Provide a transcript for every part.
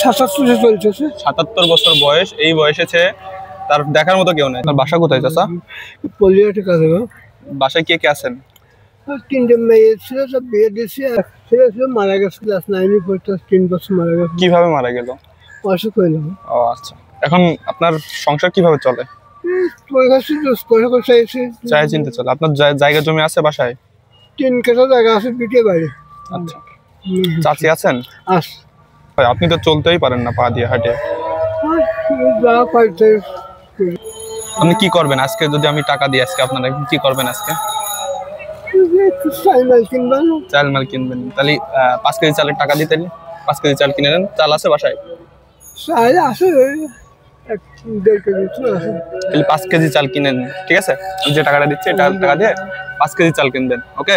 77 চলছে। 77 বছর বয়স। এই বয়সে তার দেখার মতো কেউ নেই। আপনার বাসা কোথায় চাচা? পলিয়াটে কাছে। বাসায় কে কে আছেন? 3টে মেয়ে ছিল, সব বিয়ে দিয়েছি। ছেলে ছিল মারা গেছে, ক্লাস 9-এ পড়তো, 3 বছর মারা গেছে। কিভাবে মারা গেল? অসুখ হইল। ও আচ্ছা। এখন আপনার সংসার কিভাবে চলে? চাই চিনতে চলে। আপনার জায়গা জমি আছে বাসায়? 3 কাঠা জায়গা আছে, পিঠে বাড়ি। আচ্ছা। চাচি আছেন? আস আপনি তো চলতেই পারেন না পা দিয়ে হাঁটে। যা পাইতে। আপনি কি করবেন আজকে? যদি আমি টাকা দিই আজকে, আপনারা কি করবেন আজকে? চাল মাল কিনবেন। তাহলে 5 কেজি চালের টাকা দিতেন। 5 কেজি চাল কিনে নেন। চাল আছে বাসায়? চাল আছে, 1.5 কেজি আছে। তাহলে 5 কেজি চাল কিনে নেন, ঠিক আছে? আমি যে টাকাটা দিচ্ছি এটা টাকা দিয়ে 5 কেজি চাল কিনবেন, ওকে?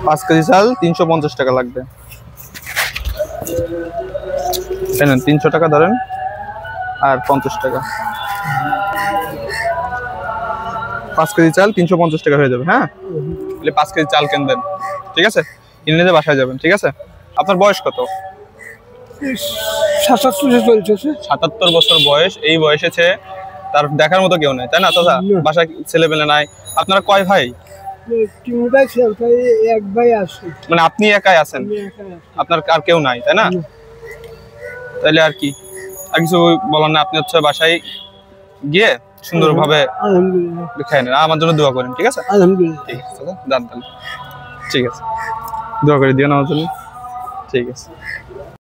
5 কেজি চাল 350 টাকা লাগবে। 300 টাকা ধরেন আর 50 টাকা। 5 কেজি চাল 350 টাকা হয়ে যাবে। হ্যাঁ, তাহলে 5 কেজি চাল কিনবেন, ঠিক আছে? কিনে নিয়ে বাসায় যাবেন, ঠিক আছে? আপনার বয়স কত? 77 চলছে। 77 বছর বয়স। এই বয়সে তার দেখার মতো কেউ নেই, তাই না চাচা? বাসায় ছেলে পেলে নাই। আপনারা কয় ভাই? 3 ভাই ছিল, তাই 1 ভাই আছে। মানে আপনি একাই আছেন, আপনার আর কেউ নাই, তাই না? তাইলে আর কি, আর কিছু বলার না। আপনি হচ্ছে বাসায় গিয়ে সুন্দরভাবে খেয়ে নেন। আমার জন্য দোয়া করেন, ঠিক আছে? আলহামদুলিল্লাহ। ঠিক আছে, যান তাহলে। ঠিক আছে, দোয়া করে দিও না আমার জন্য, ঠিক আছে।